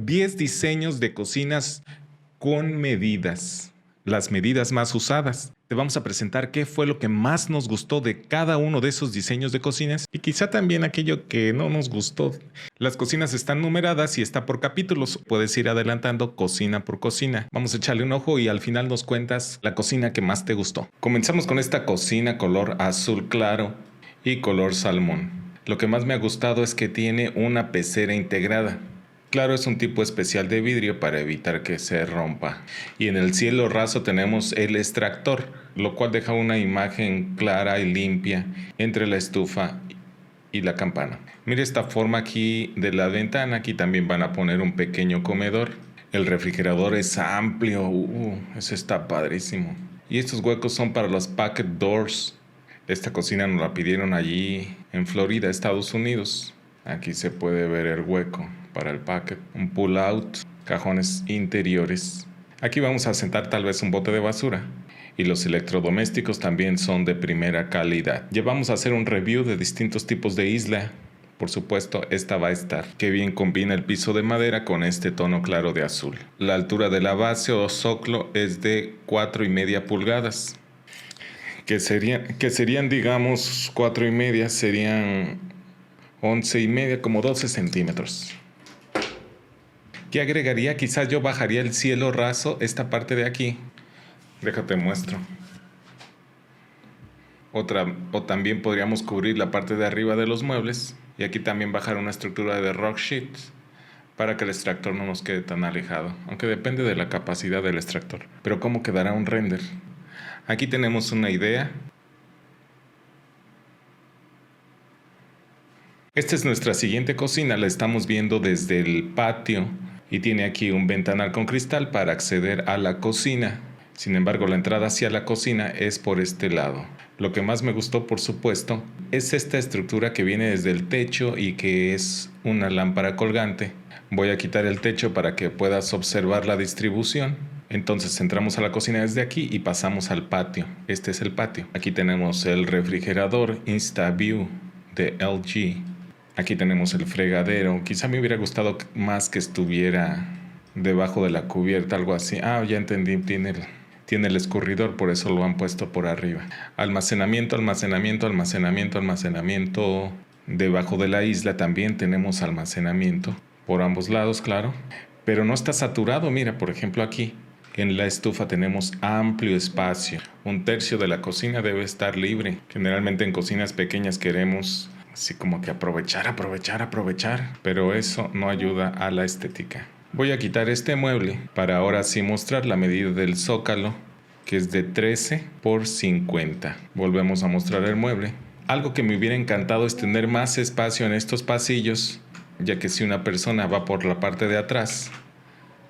10 diseños de cocinas con medidas, las medidas más usadas. Te vamos a presentar qué fue lo que más nos gustó de cada uno de esos diseños de cocinas y quizá también aquello que no nos gustó. Las cocinas están numeradas y está por capítulos. Puedes ir adelantando cocina por cocina. Vamos a echarle un ojo y al final nos cuentas la cocina que más te gustó. Comenzamos con esta cocina color azul claro y color salmón. Lo que más me ha gustado es que tiene una pecera integrada. Claro, es un tipo especial de vidrio para evitar que se rompa. Y en el cielo raso tenemos el extractor, lo cual deja una imagen clara y limpia entre la estufa y la campana. Mira esta forma aquí de la ventana. Aquí también van a poner un pequeño comedor. El refrigerador es amplio. Eso está padrísimo. Y estos huecos son para los pocket doors. Esta cocina nos la pidieron allí en Florida, Estados Unidos. Aquí se puede ver el hueco para el pocket, un pull out, cajones interiores. Aquí vamos a sentar tal vez un bote de basura. Y los electrodomésticos también son de primera calidad. Ya vamos a hacer un review de distintos tipos de isla. Por supuesto, esta va a estar. Qué bien combina el piso de madera con este tono claro de azul. La altura de la base o zoclo es de 4,5 pulgadas. Que serían, digamos, 4,5, serían 11,5, como 12 centímetros. ¿Qué agregaría? Quizás yo bajaría el cielo raso, esta parte de aquí. Déjate muestro. O también podríamos cubrir la parte de arriba de los muebles. Y aquí también bajar una estructura de rock sheet para que el extractor no nos quede tan alejado. Aunque depende de la capacidad del extractor. Pero ¿cómo quedará un render? Aquí tenemos una idea. Esta es nuestra siguiente cocina. La estamos viendo desde el patio. Y tiene aquí un ventanal con cristal para acceder a la cocina. Sin embargo, la entrada hacia la cocina es por este lado. Lo que más me gustó, por supuesto, es esta estructura que viene desde el techo y que es una lámpara colgante. Voy a quitar el techo para que puedas observar la distribución. Entonces entramos a la cocina desde aquí y pasamos al patio. Este es el patio. Aquí tenemos el refrigerador InstaView de LG. Aquí tenemos el fregadero. Quizá me hubiera gustado más que estuviera debajo de la cubierta, algo así. Ya entendí, tiene el escurridor, por eso lo han puesto por arriba. Almacenamiento. Debajo de la isla también tenemos almacenamiento. Por ambos lados, claro. Pero no está saturado. Mira, por ejemplo aquí. En la estufa tenemos amplio espacio. 1/3 de la cocina debe estar libre. Generalmente en cocinas pequeñas queremos así como que aprovechar. Pero eso no ayuda a la estética. Voy a quitar este mueble para ahora sí mostrar la medida del zócalo, que es de 13 por 50. Volvemos a mostrar el mueble. Algo que me hubiera encantado es tener más espacio en estos pasillos, ya que si una persona va por la parte de atrás,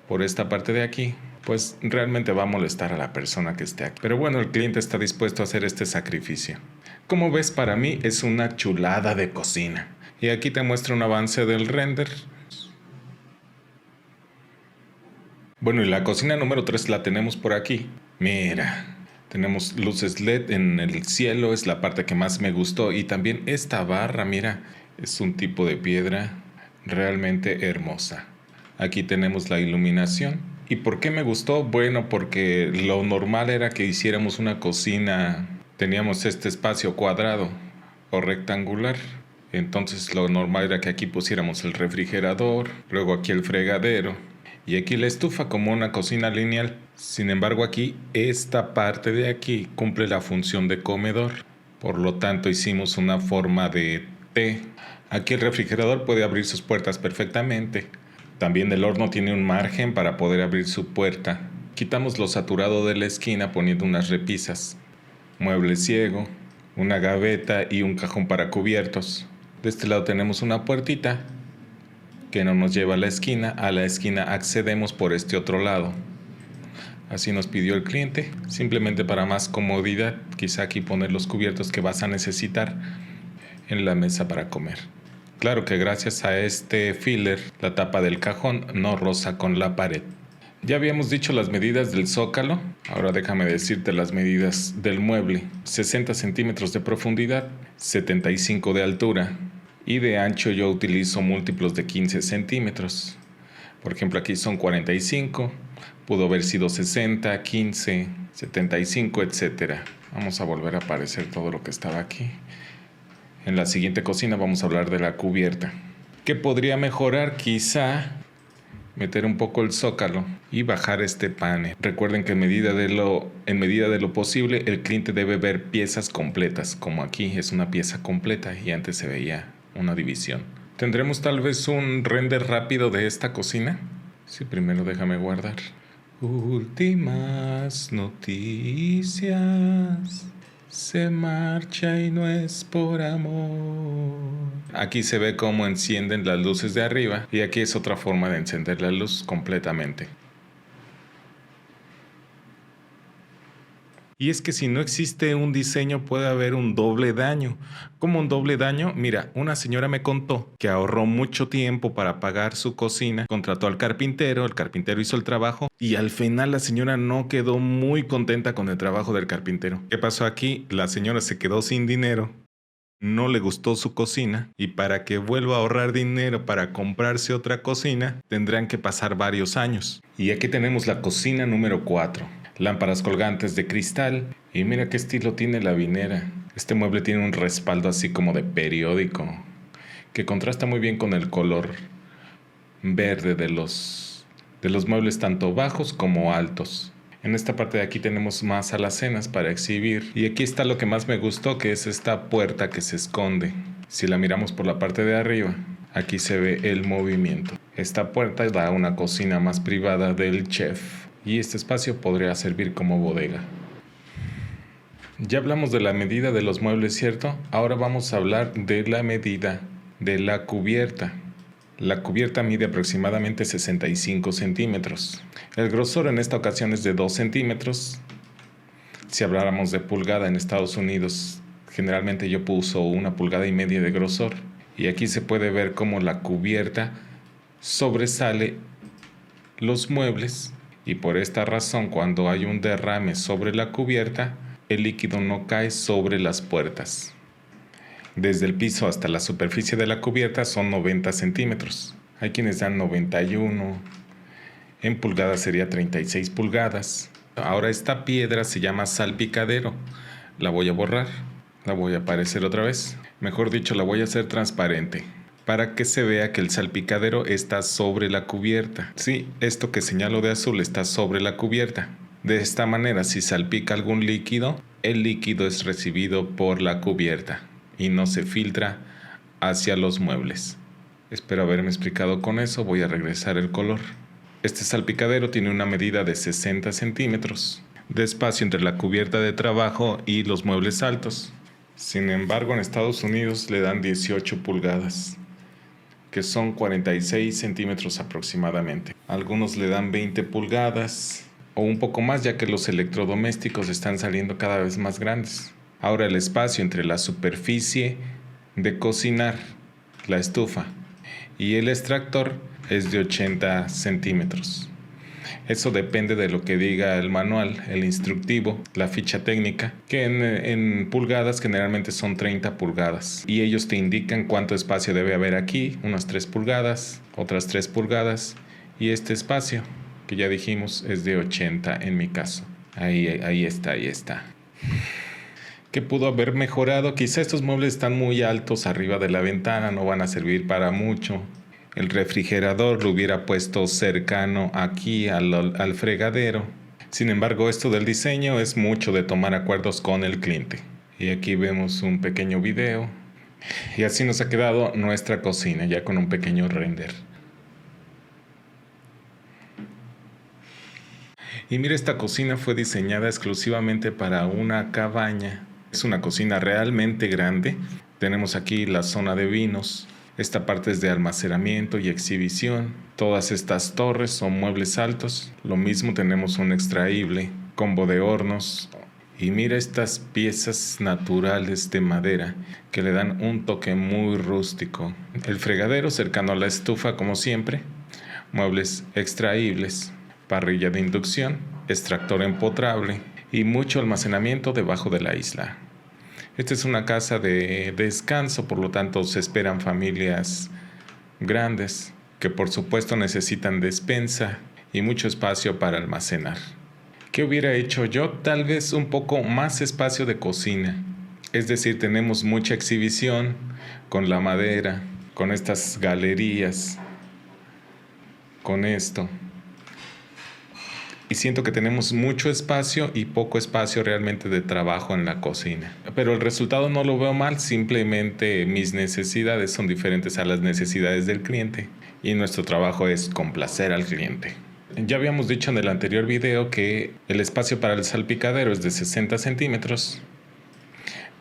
por esta parte de aquí, pues realmente va a molestar a la persona que esté aquí. Pero bueno, el cliente está dispuesto a hacer este sacrificio. Como ves, para mí es una chulada de cocina. Y aquí te muestro un avance del render. Bueno, y la cocina número 3 la tenemos por aquí. Mira, tenemos luces LED en el cielo, es la parte que más me gustó. Y también esta barra, mira, es un tipo de piedra realmente hermosa. Aquí tenemos la iluminación. ¿Y por qué me gustó? Bueno, porque lo normal era que hiciéramos una cocina. Teníamos este espacio cuadrado o rectangular. Entonces lo normal era que aquí pusiéramos el refrigerador, luego aquí el fregadero y aquí la estufa como una cocina lineal. Sin embargo, aquí, esta parte de aquí cumple la función de comedor. Por lo tanto, hicimos una forma de T. Aquí el refrigerador puede abrir sus puertas perfectamente. También el horno tiene un margen para poder abrir su puerta. Quitamos lo saturado de la esquina poniendo unas repisas. Mueble ciego, una gaveta y un cajón para cubiertos. De este lado tenemos una puertita que no nos lleva a la esquina. A la esquina accedemos por este otro lado. Así nos pidió el cliente, simplemente para más comodidad. Quizá aquí poner los cubiertos que vas a necesitar en la mesa para comer. Claro que gracias a este filler, la tapa del cajón no roza con la pared. Ya habíamos dicho las medidas del zócalo, ahora déjame decirte las medidas del mueble. 60 centímetros de profundidad, 75 de altura y de ancho yo utilizo múltiplos de 15 centímetros. Por ejemplo, aquí son 45, pudo haber sido 60, 15, 75, etc. Vamos a volver a aparecer todo lo que estaba aquí. En la siguiente cocina vamos a hablar de la cubierta. ¿Qué podría mejorar? Quizá meter un poco el zócalo y bajar este panel. Recuerden que en medida de lo posible el cliente debe ver piezas completas, como aquí es una pieza completa y antes se veía una división. ¿Tendremos tal vez un render rápido de esta cocina? Sí, primero déjame guardar. Últimas noticias. Se marcha y no es por amor. Aquí se ve cómo encienden las luces de arriba y aquí es otra forma de encender la luz completamente. Y es que si no existe un diseño puede haber un doble daño. ¿Cómo un doble daño? Mira, una señora me contó que ahorró mucho tiempo para pagar su cocina, contrató al carpintero, el carpintero hizo el trabajo y al final la señora no quedó muy contenta con el trabajo del carpintero. ¿Qué pasó aquí? La señora se quedó sin dinero, no le gustó su cocina y para que vuelva a ahorrar dinero para comprarse otra cocina tendrán que pasar varios años. Y aquí tenemos la cocina número 4. Lámparas colgantes de cristal y mira qué estilo tiene la vinera. Este mueble tiene un respaldo así como de periódico que contrasta muy bien con el color verde de los muebles tanto bajos como altos. En esta parte de aquí tenemos más alacenas para exhibir y aquí está lo que más me gustó, que es esta puerta que se esconde. Si la miramos por la parte de arriba, aquí se ve el movimiento. Esta puerta da a una cocina más privada del chef. Y este espacio podría servir como bodega. Ya hablamos de la medida de los muebles, ¿cierto? Ahora vamos a hablar de la medida de la cubierta. La cubierta mide aproximadamente 65 centímetros. El grosor en esta ocasión es de 2 centímetros. Si habláramos de pulgada en Estados Unidos, generalmente yo uso 1,5 pulgadas de grosor. Y aquí se puede ver cómo la cubierta sobresale los muebles. Y por esta razón, cuando hay un derrame sobre la cubierta, el líquido no cae sobre las puertas. Desde el piso hasta la superficie de la cubierta son 90 centímetros. Hay quienes dan 91. En pulgadas sería 36 pulgadas. Ahora esta piedra se llama salpicadero. La voy a borrar. La voy a aparecer otra vez. Mejor dicho, la voy a hacer transparente, para que se vea que el salpicadero está sobre la cubierta. Sí, esto que señalo de azul está sobre la cubierta. De esta manera, si salpica algún líquido, el líquido es recibido por la cubierta y no se filtra hacia los muebles. Espero haberme explicado con eso. Voy a regresar el color. Este salpicadero tiene una medida de 60 centímetros de espacio entre la cubierta de trabajo y los muebles altos. Sin embargo, en Estados Unidos le dan 18 pulgadas. Que son 46 centímetros aproximadamente. Algunos le dan 20 pulgadas o un poco más, ya que los electrodomésticos están saliendo cada vez más grandes. Ahora el espacio entre la superficie de cocinar, la estufa y el extractor es de 80 centímetros. Eso depende de lo que diga el manual, el instructivo, la ficha técnica, que en pulgadas generalmente son 30 pulgadas. Y ellos te indican cuánto espacio debe haber aquí, unas 3 pulgadas, otras 3 pulgadas. Y este espacio, que ya dijimos, es de 80 en mi caso. Ahí está. ¿Qué pudo haber mejorado? Quizá estos muebles están muy altos arriba de la ventana, no van a servir para mucho. El refrigerador lo hubiera puesto cercano aquí al fregadero. Sin embargo, esto del diseño es mucho de tomar acuerdos con el cliente. Y aquí vemos un pequeño video. Y así nos ha quedado nuestra cocina, ya con un pequeño render. Y mira, esta cocina fue diseñada exclusivamente para una cabaña. Es una cocina realmente grande. Tenemos aquí la zona de vinos. Esta parte es de almacenamiento y exhibición. Todas estas torres son muebles altos. Lo mismo tenemos un extraíble, combo de hornos. Y mira estas piezas naturales de madera que le dan un toque muy rústico. El fregadero cercano a la estufa como siempre. Muebles extraíbles, parrilla de inducción, extractor empotrable y mucho almacenamiento debajo de la isla. Esta es una casa de descanso, por lo tanto se esperan familias grandes. que por supuesto necesitan despensa y mucho espacio para almacenar. ¿Qué hubiera hecho yo? Tal vez un poco más espacio de cocina. Es decir, tenemos mucha exhibición con la madera, con estas galerías, con esto. Y siento que tenemos mucho espacio y poco espacio realmente de trabajo en la cocina. Pero el resultado no lo veo mal, simplemente mis necesidades son diferentes a las necesidades del cliente. Y nuestro trabajo es complacer al cliente. Ya habíamos dicho en el anterior video que el espacio para el salpicadero es de 60 centímetros,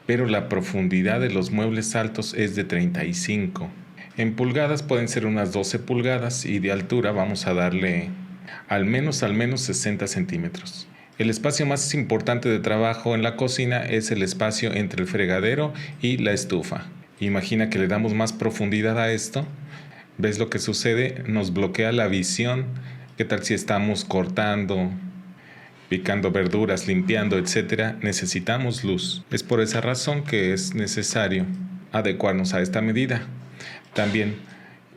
pero la profundidad de los muebles altos es de 35. En pulgadas pueden ser unas 12 pulgadas y de altura vamos a darle al menos 60 centímetros. El espacio más importante de trabajo en la cocina es el espacio entre el fregadero y la estufa. Imagina que le damos más profundidad a esto. ¿Ves lo que sucede? Nos bloquea la visión. ¿Qué tal si estamos cortando, picando verduras, limpiando, etcétera? Necesitamos luz. Es por esa razón que es necesario adecuarnos a esta medida. También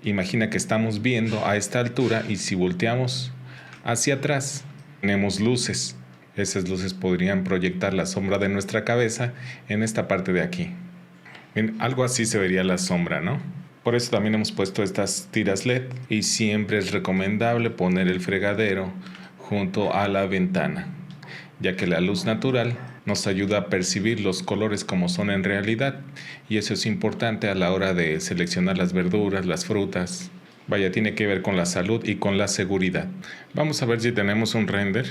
imagina que estamos viendo a esta altura y si volteamos hacia atrás tenemos luces. Esas luces podrían proyectar la sombra de nuestra cabeza en esta parte de aquí. Bien, algo así se vería la sombra, ¿no? Por eso también hemos puesto estas tiras LED y siempre es recomendable poner el fregadero junto a la ventana, ya que la luz natural nos ayuda a percibir los colores como son en realidad y eso es importante a la hora de seleccionar las verduras, las frutas. Vaya, tiene que ver con la salud y con la seguridad. Vamos a ver si tenemos un render.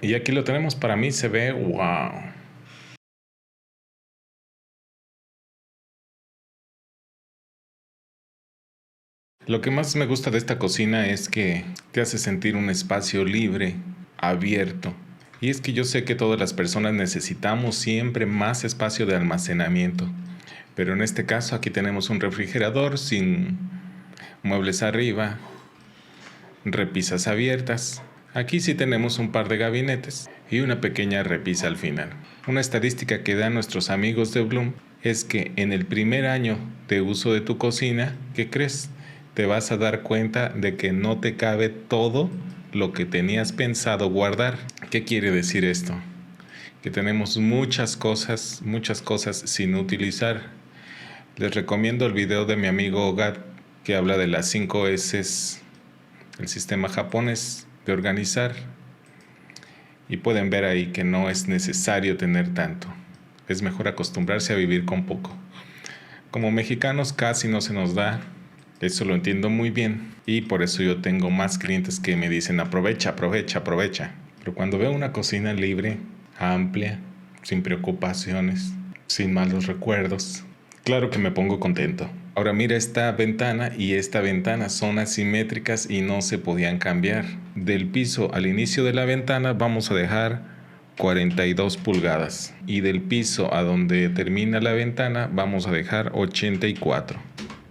Y aquí lo tenemos, para mí se ve wow. Lo que más me gusta de esta cocina es que te hace sentir un espacio libre, abierto. Y es que yo sé que todas las personas necesitamos siempre más espacio de almacenamiento. Pero en este caso aquí tenemos un refrigerador sin muebles arriba, repisas abiertas. Aquí sí tenemos un par de gabinetes y una pequeña repisa al final. Una estadística que dan nuestros amigos de Bloom es que en el primer año de uso de tu cocina, ¿qué crees? Te vas a dar cuenta de que no te cabe todo lo que tenías pensado guardar. ¿Qué quiere decir esto? Que tenemos muchas cosas sin utilizar. Les recomiendo el video de mi amigo Gad que habla de las 5 S, el sistema japonés de organizar. Y pueden ver ahí que no es necesario tener tanto. Es mejor acostumbrarse a vivir con poco. Como mexicanos casi no se nos da. Eso lo entiendo muy bien y por eso yo tengo más clientes que me dicen aprovecha. Pero cuando veo una cocina libre, amplia, sin preocupaciones, sin malos recuerdos, claro que me pongo contento. Ahora mira esta ventana y esta ventana son asimétricas y no se podían cambiar. Del piso al inicio de la ventana vamos a dejar 42 pulgadas y del piso a donde termina la ventana vamos a dejar 84.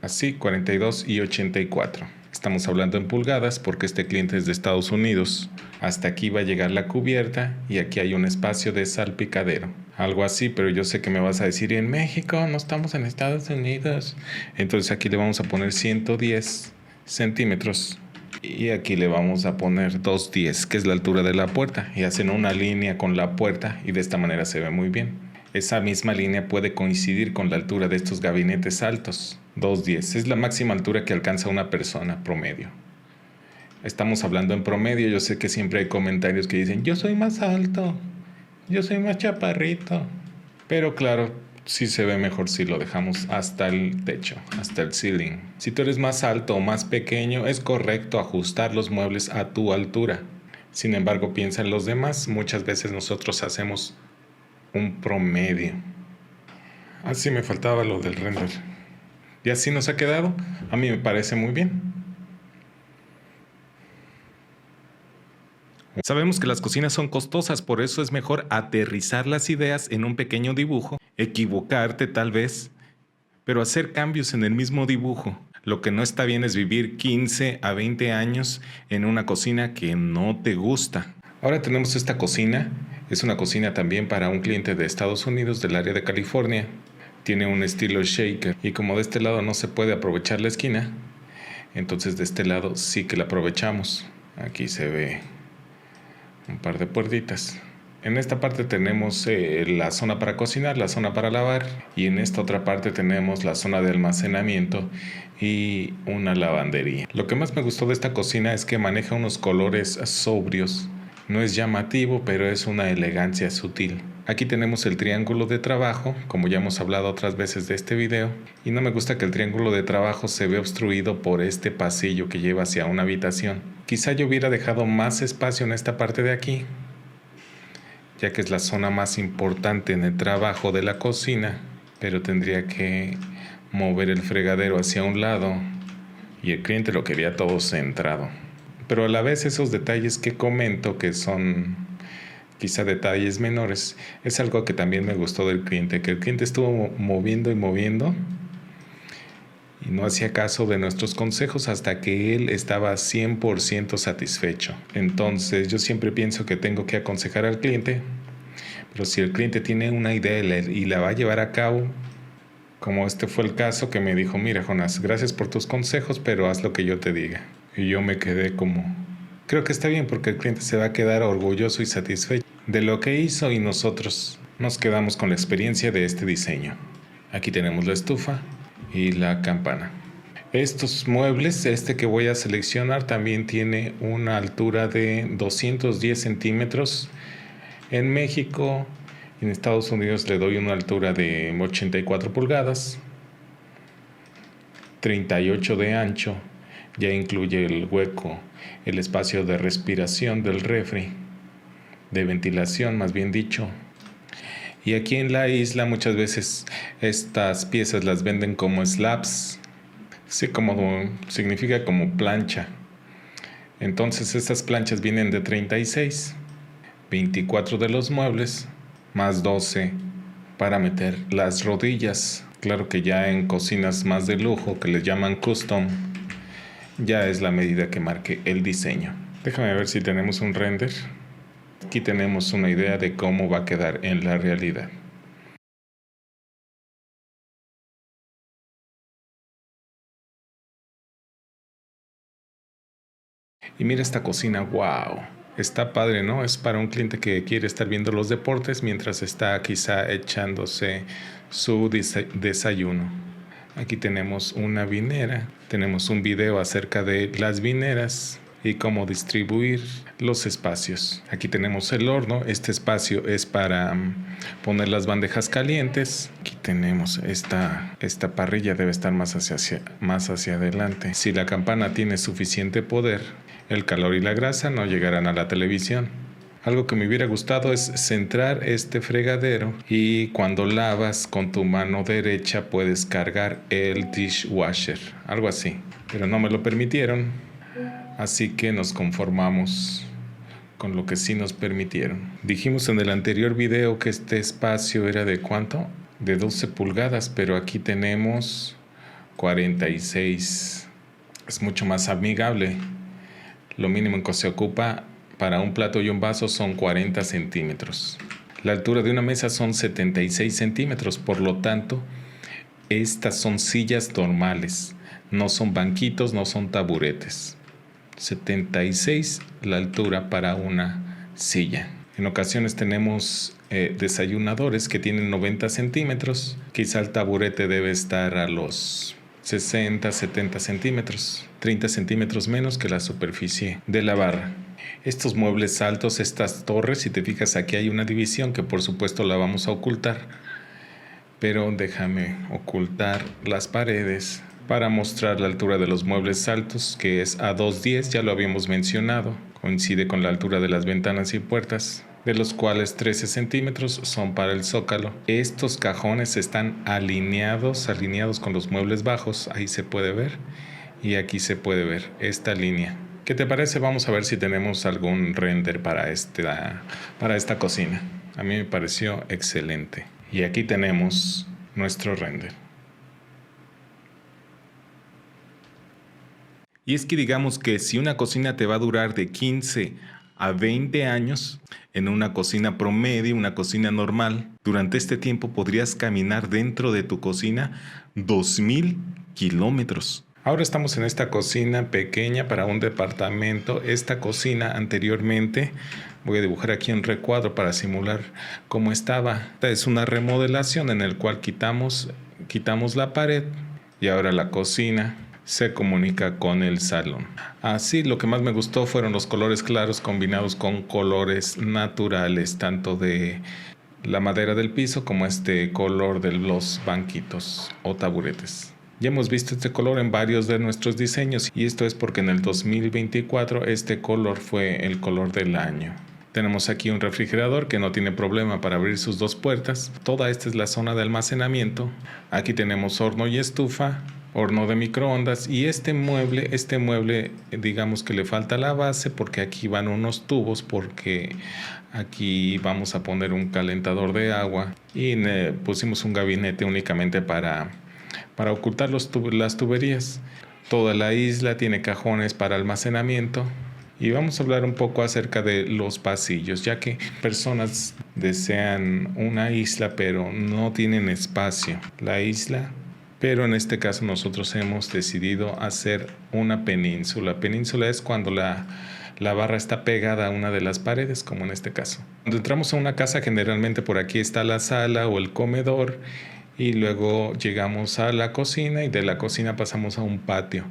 Así, 42 y 84. Estamos hablando en pulgadas porque este cliente es de Estados Unidos. Hasta aquí va a llegar la cubierta y aquí hay un espacio de salpicadero. Algo así, pero yo sé que me vas a decir, en México no estamos en Estados Unidos. Entonces aquí le vamos a poner 110 centímetros. Y aquí le vamos a poner 210, que es la altura de la puerta. Y hacen una línea con la puerta y de esta manera se ve muy bien. Esa misma línea puede coincidir con la altura de estos gabinetes altos. 210 es la máxima altura que alcanza una persona promedio. Estamos hablando en promedio. Yo sé que siempre hay comentarios que dicen yo soy más alto, yo soy más chaparrito. Pero claro, sí se ve mejor si lo dejamos hasta el techo, hasta el ceiling. Si tú eres más alto o más pequeño, es correcto ajustar los muebles a tu altura. Sin embargo, piensa en los demás. Muchas veces nosotros hacemos un promedio. Así me faltaba lo del render. Y así nos ha quedado. A mí me parece muy bien. Sabemos que las cocinas son costosas, por eso es mejor aterrizar las ideas en un pequeño dibujo, equivocarte tal vez, pero hacer cambios en el mismo dibujo. Lo que no está bien es vivir 15 a 20 años en una cocina que no te gusta. Ahora tenemos esta cocina. Es una cocina también para un cliente de Estados Unidos del área de California. Tiene un estilo shaker y como de este lado no se puede aprovechar la esquina, Entonces de este lado sí que la aprovechamos. Aquí se ve un par de puertitas. En esta parte tenemos la zona para cocinar, la zona para lavar, y en esta otra parte tenemos la zona de almacenamiento y una lavandería. Lo que más me gustó de esta cocina es que maneja unos colores sobrios. No es llamativo, pero es una elegancia sutil. Aquí tenemos el triángulo de trabajo, como ya hemos hablado otras veces de este video, y no me gusta que el triángulo de trabajo se vea obstruido por este pasillo que lleva hacia una habitación. Quizá yo hubiera dejado más espacio en esta parte de aquí, ya que es la zona más importante en el trabajo de la cocina, pero tendría que mover el fregadero hacia un lado y el cliente lo quería todo centrado. Pero a la vez esos detalles que comento, que son quizá detalles menores, es algo que también me gustó del cliente, que el cliente estuvo moviendo y moviendo y no hacía caso de nuestros consejos hasta que él estaba 100% satisfecho. Entonces yo siempre pienso que tengo que aconsejar al cliente, pero si el cliente tiene una idea y la va a llevar a cabo, como este fue el caso que me dijo: mira, Jonás, gracias por tus consejos, pero haz lo que yo te diga. Y yo me quedé como, creo que está bien, porque el cliente se va a quedar orgulloso y satisfecho de lo que hizo y nosotros nos quedamos con la experiencia de este diseño. Aquí tenemos la estufa y la campana. Estos muebles, este que voy a seleccionar, también tiene una altura de 210 centímetros. En México, en Estados Unidos le doy una altura de 84 pulgadas, 38 de ancho, ya incluye el hueco, el espacio de respiración del refri, de ventilación más bien dicho. Y aquí en la isla muchas veces estas piezas las venden como slabs, sí, como significa como plancha. Entonces estas planchas vienen de 36, 24 de los muebles, más 12 para meter las rodillas. Claro que ya en cocinas más de lujo, que les llaman custom, ya es la medida que marque el diseño. Déjame ver si tenemos un render. Aquí tenemos una idea de cómo va a quedar en la realidad. Y mira esta cocina, wow. Está padre, ¿no? Es para un cliente que quiere estar viendo los deportes mientras está quizá echándose su desayuno. Aquí tenemos una vinera. Tenemos un video acerca de las vineras y cómo distribuir los espacios. Aquí tenemos el horno. Este espacio es para poner las bandejas calientes. Aquí tenemos esta parrilla, debe estar más hacia adelante. Si la campana tiene suficiente poder, el calor y la grasa no llegarán a la televisión. Algo que me hubiera gustado es centrar este fregadero y cuando lavas con tu mano derecha puedes cargar el dishwasher, algo así. Pero no me lo permitieron, así que nos conformamos con lo que sí nos permitieron. Dijimos en el anterior video que este espacio era de ¿cuánto? De 12 pulgadas, pero aquí tenemos 46. Es mucho más amigable. Lo mínimo en que se ocupa para un plato y un vaso son 40 centímetros. La altura de una mesa son 76 centímetros, por lo tanto, estas son sillas normales. No son banquitos, no son taburetes. 76 la altura para una silla. En ocasiones tenemos desayunadores que tienen 90 centímetros. Quizá el taburete debe estar a los 60, 70 centímetros, 30 centímetros menos que la superficie de la barra. Estos muebles altos, estas torres, si te fijas aquí hay una división que por supuesto la vamos a ocultar, pero déjame ocultar las paredes para mostrar la altura de los muebles altos, que es a 210, ya lo habíamos mencionado, coincide con la altura de las ventanas y puertas, de los cuales 13 centímetros son para el zócalo. Estos cajones están alineados con los muebles bajos, ahí se puede ver, y aquí se puede ver esta línea. ¿Qué te parece? Vamos a ver si tenemos algún render para esta cocina. A mí me pareció excelente. Y aquí tenemos nuestro render. Y es que digamos que si una cocina te va a durar de 15 a 20 años, en una cocina promedio, una cocina normal, durante este tiempo podrías caminar dentro de tu cocina 2000 kilómetros. Ahora estamos en esta cocina pequeña para un departamento. Esta cocina anteriormente, voy a dibujar aquí un recuadro para simular cómo estaba. Esta es una remodelación en el cual quitamos la pared y ahora la cocina se comunica con el salón. Así, lo que más me gustó fueron los colores claros combinados con colores naturales, tanto de la madera del piso como este color de los banquitos o taburetes. Ya hemos visto este color en varios de nuestros diseños y esto es porque en el 2024 este color fue el color del año. Tenemos aquí un refrigerador que no tiene problema para abrir sus dos puertas. Toda esta es la zona de almacenamiento. Aquí tenemos horno y estufa, horno de microondas y este mueble digamos que le falta la base porque aquí van unos tubos porque aquí vamos a poner un calentador de agua y pusimos un gabinete únicamente para ocultar las tuberías. Toda la isla tiene cajones para almacenamiento. Y vamos a hablar un poco acerca de los pasillos, ya que personas desean una isla pero no tienen espacio. La isla, pero en este caso nosotros hemos decidido hacer una península. Península es cuando la barra está pegada a una de las paredes, como en este caso. Cuando entramos a una casa, generalmente por aquí está la sala o el comedor y luego llegamos a la cocina y de la cocina pasamos a un patio.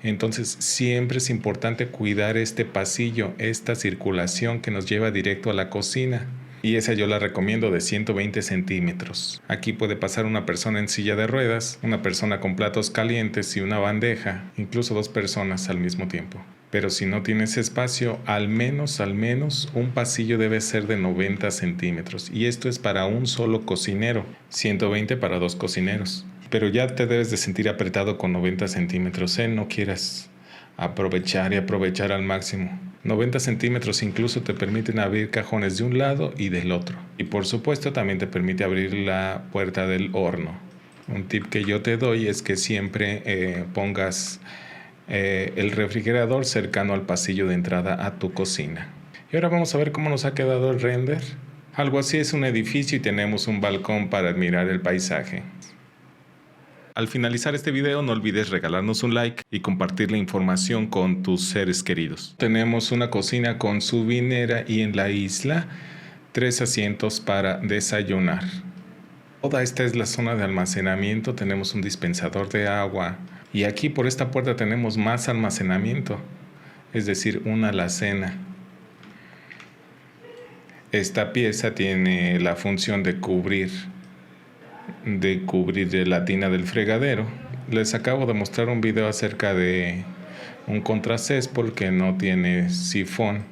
Entonces siempre es importante cuidar este pasillo, esta circulación que nos lleva directo a la cocina. Y esa yo la recomiendo de 120 centímetros. Aquí puede pasar una persona en silla de ruedas, una persona con platos calientes y una bandeja, incluso dos personas al mismo tiempo. Pero si no tienes espacio, al menos un pasillo debe ser de 90 centímetros. Y esto es para un solo cocinero, 120 para dos cocineros. Pero ya te debes de sentir apretado con 90 centímetros, no quieras aprovechar al máximo. 90 centímetros incluso te permiten abrir cajones de un lado y del otro. Y por supuesto también te permite abrir la puerta del horno. Un tip que yo te doy es que siempre pongas el refrigerador cercano al pasillo de entrada a tu cocina. Y ahora vamos a ver cómo nos ha quedado el render. Algo así es un edificio y tenemos un balcón para admirar el paisaje. Al finalizar este video no olvides regalarnos un like y compartir la información con tus seres queridos. Tenemos una cocina con su vinera y en la isla 3 asientos para desayunar. Toda esta es la zona de almacenamiento, tenemos un dispensador de agua y aquí por esta puerta tenemos más almacenamiento, es decir, una alacena. Esta pieza tiene la función de cubrir la tina del fregadero. Les acabo de mostrar un video acerca de un contracéspol que no tiene sifón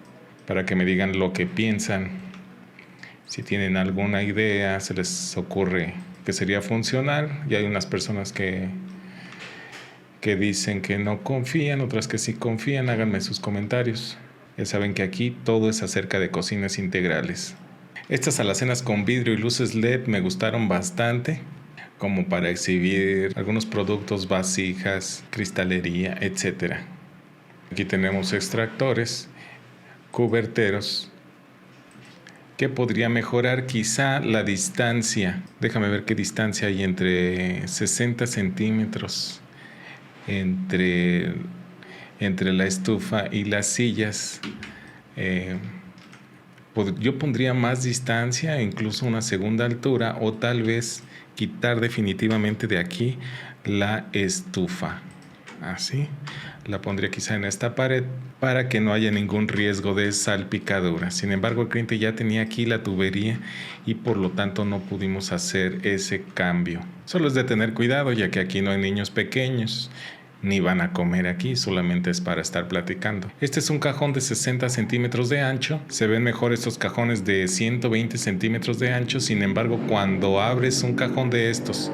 para que me digan lo que piensan. Si tienen alguna idea, se les ocurre que sería funcional. Y hay unas personas que dicen que no confían, otras que sí confían. Háganme sus comentarios. Ya saben que aquí todo es acerca de cocinas integrales. Estas alacenas con vidrio y luces LED me gustaron bastante, como para exhibir algunos productos, vasijas, cristalería, etc. Aquí tenemos extractores, cuberteros, que podría mejorar quizá la distancia. Déjame ver qué distancia hay entre 60 centímetros entre la estufa y las sillas. Yo pondría más distancia, incluso una segunda altura, o tal vez quitar definitivamente de aquí la estufa. Así, la pondría quizá en esta pared para que no haya ningún riesgo de salpicadura. Sin embargo, el cliente ya tenía aquí la tubería y por lo tanto no pudimos hacer ese cambio. Solo es de tener cuidado, ya que aquí no hay niños pequeños, ni van a comer aquí, solamente es para estar platicando. Este es un cajón de 60 centímetros de ancho. Se ven mejor estos cajones de 120 centímetros de ancho. Sin embargo, cuando abres un cajón de estos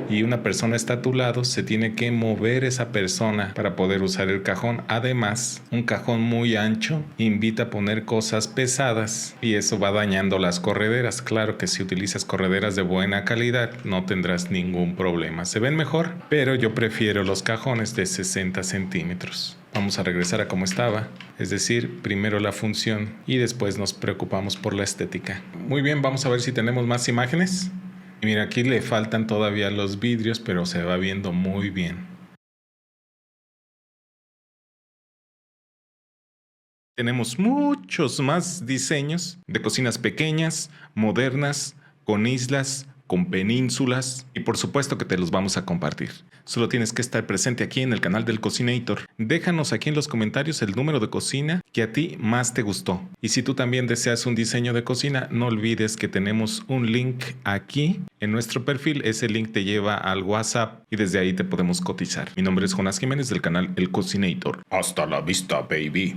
y una persona está a tu lado, se tiene que mover esa persona para poder usar el cajón. Además, un cajón muy ancho invita a poner cosas pesadas y eso va dañando las correderas. Claro que si utilizas correderas de buena calidad no tendrás ningún problema. Se ven mejor, pero yo prefiero los cajones de 60 centímetros. Vamos a regresar a como estaba, es decir, primero la función y después nos preocupamos por la estética. Muy bien, vamos a ver si tenemos más imágenes. Y mira, aquí le faltan todavía los vidrios, pero se va viendo muy bien. Tenemos muchos más diseños de cocinas pequeñas, modernas, con islas, con penínsulas y por supuesto que te los vamos a compartir. Solo tienes que estar presente aquí en el canal del Cocinator. Déjanos aquí en los comentarios el número de cocina que a ti más te gustó. Y si tú también deseas un diseño de cocina, no olvides que tenemos un link aquí en nuestro perfil. Ese link te lleva al WhatsApp y desde ahí te podemos cotizar. Mi nombre es Jonás Jiménez del canal El Cocinator. Hasta la vista, baby.